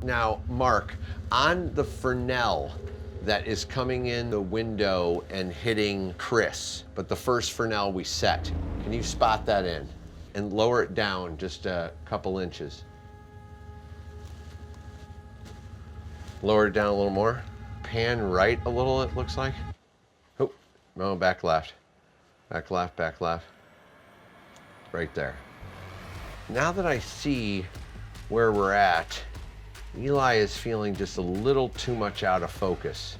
Now, Mark, on the Fresnel that is coming in the window and hitting Chris, but the first Fresnel we set, can you spot that in? And lower it down just a couple inches. Lower it down a little more. Pan right a little, it looks like. Oh, no, back left. Back left, back left. Right there. Now that I see where we're at, Eli is feeling just a little too much out of focus.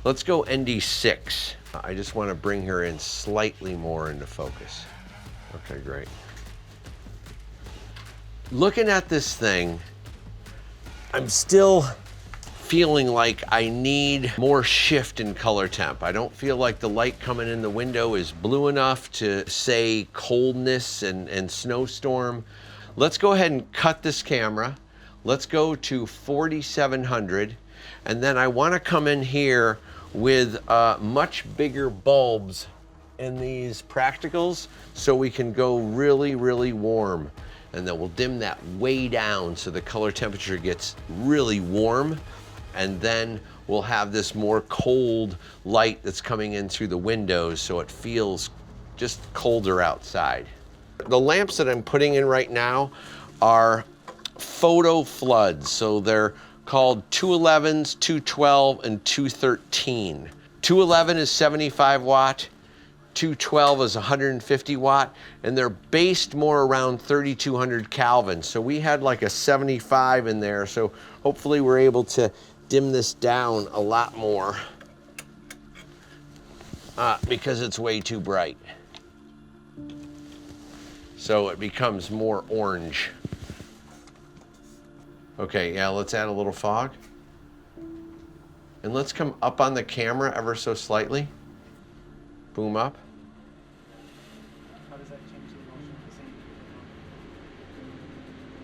Let's go ND6. I just want to bring her in slightly more into focus. Okay, great. Looking at this thing, I'm still feeling like I need more shift in color temp. I don't feel like the light coming in the window is blue enough to say coldness and snowstorm. Let's go ahead and cut this camera. Let's go to 4700, and then I want to come in here with much bigger bulbs in these practicals so we can go really, really warm. And then we'll dim that way down so the color temperature gets really warm, and then we'll have this more cold light that's coming in through the windows so it feels just colder outside. The lamps that I'm putting in right now are photo floods, so they're called 211s, 212, and 213. 211 is 75 watt, 212 is 150 watt, and they're based more around 3200 Kelvin. So we had like a 75 in there, so hopefully we're able to dim this down a lot more because it's way too bright. So it becomes more orange. Okay, yeah, let's add a little fog. And let's come up on the camera ever so slightly. Boom up. How does that change the motion of the scene?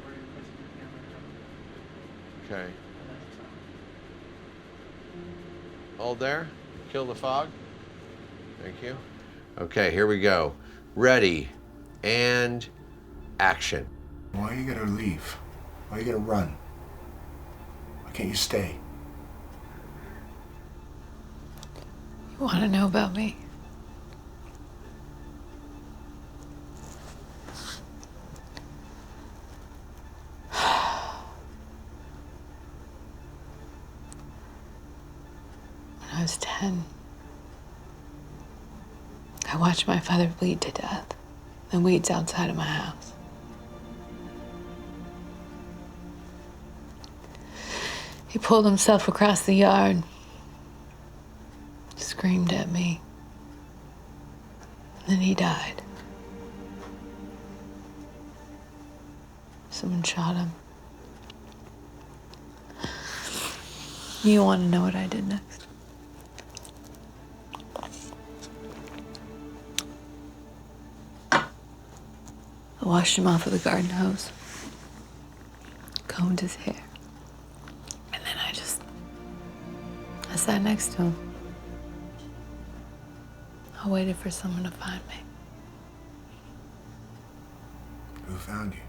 Where you're placing your camera? Okay. Hold there. Kill the fog. Thank you. Okay, here we go. Ready and action. Why are you gonna leave? Why are you gonna run? Why can't you stay? You want to know about me? When I was 10, I watched my father bleed to death in the weeds outside of my house. He pulled himself across the yard, screamed at me, and then he died. Someone shot him. You want to know what I did next? I washed him off with a garden hose, combed his hair, and then I sat next to him. I waited for someone to find me. Who found you?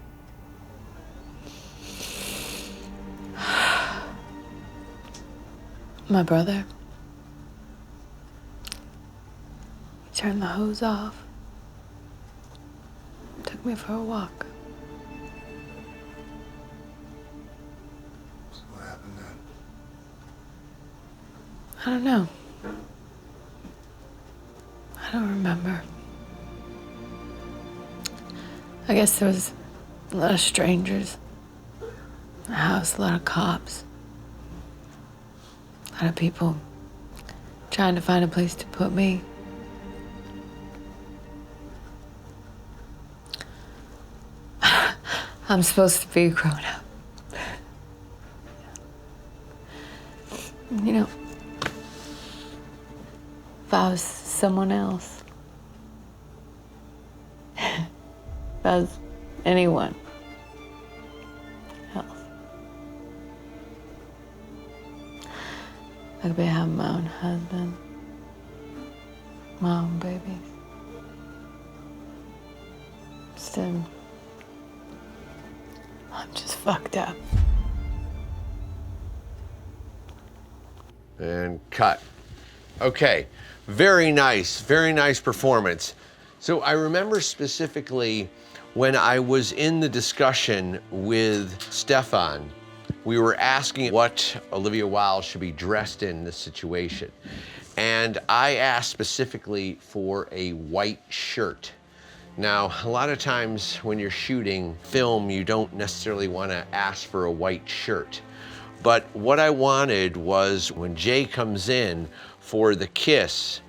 My brother. He turned the hose off. Took me for a walk. So what happened then? I don't know. I don't remember. I guess there was a lot of strangers. A house, a lot of cops. A lot of people trying to find a place to put me. I'm supposed to be grown up. You know, if I was someone else, if I was anyone else, I could be having my own husband, my own babies. Instead, I'm just fucked up. And cut. Okay, very nice performance. So I remember specifically when I was in the discussion with Stefan, we were asking what Olivia Wilde should be dressed in this situation. And I asked specifically for a white shirt. Now, a lot of times when you're shooting film, you don't necessarily want to ask for a white shirt. But what I wanted was when Jay comes in for the kiss,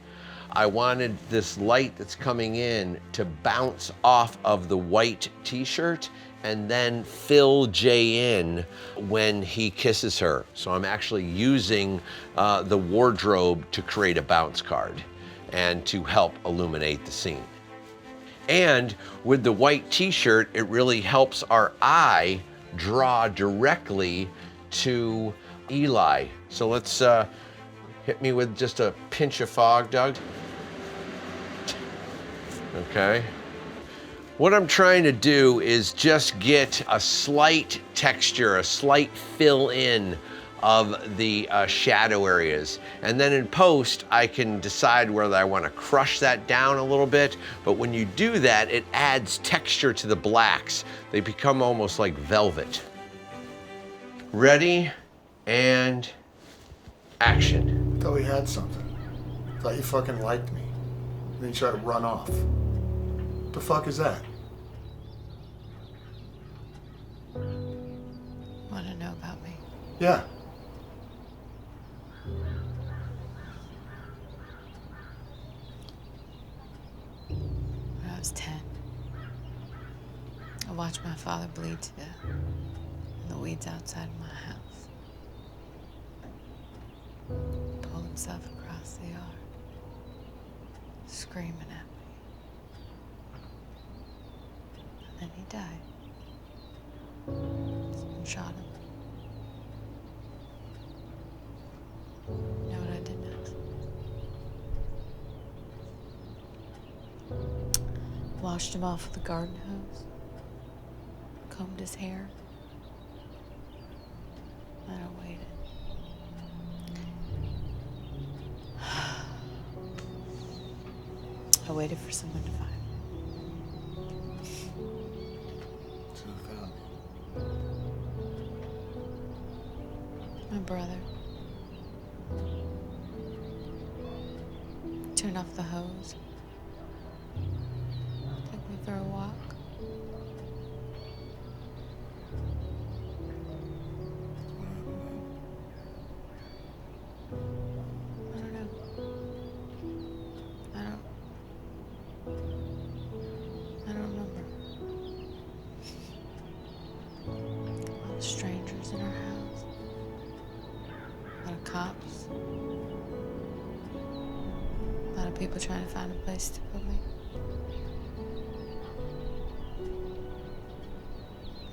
I wanted this light that's coming in to bounce off of the white t-shirt and then fill Jay in when he kisses her. So I'm actually using the wardrobe to create a bounce card and to help illuminate the scene. And with the white t-shirt, it really helps our eye draw directly to Eli. So let's hit me with just a pinch of fog, Doug. Okay. What I'm trying to do is just get a slight texture, a slight fill in of the shadow areas. And then in post, I can decide whether I want to crush that down a little bit. But when you do that, it adds texture to the blacks. They become almost like velvet. Ready, and action. I thought we had something. I thought you fucking liked me. And then you try to run off. What the fuck is that? Want to know about me? Yeah. When I was 10, I watched my father bleed to death in the weeds outside of my house. Pull himself across the yard, screaming at me. And then he died. Someone shot him. You know what I did next? Washed him off with a garden hose, combed his hair, and I waited. I waited for someone to find me. So who found me? My brother. Turned off the hose. Took me for a walk. I don't know. I don't remember. All the strangers in our house. A lot of cops. A lot of people trying to find a place to put me.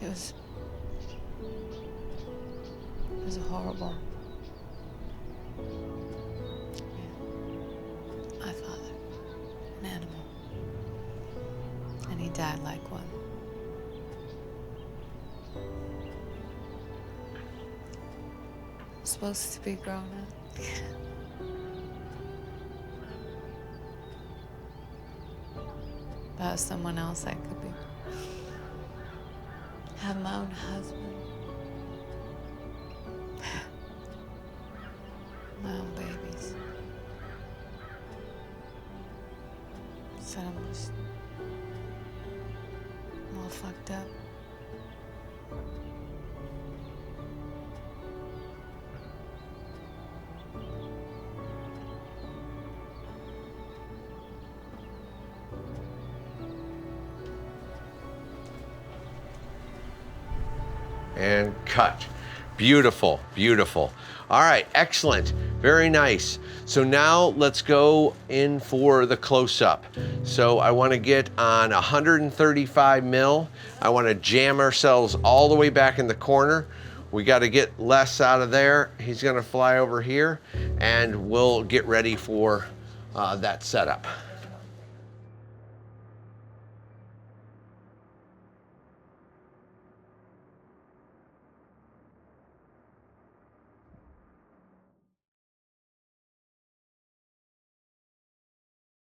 It was horrible. Yeah. My father, an animal. And he died like one. I'm supposed to be grown up. About someone else I could be. Have my own husband. My own babies. So I'm all fucked up. And cut. Beautiful, beautiful. All right, excellent, very nice. So now let's go in for the close-up. So I wanna get on 135 mil. I wanna jam ourselves all the way back in the corner. We gotta get Les out of there. He's gonna fly over here and we'll get ready for that setup.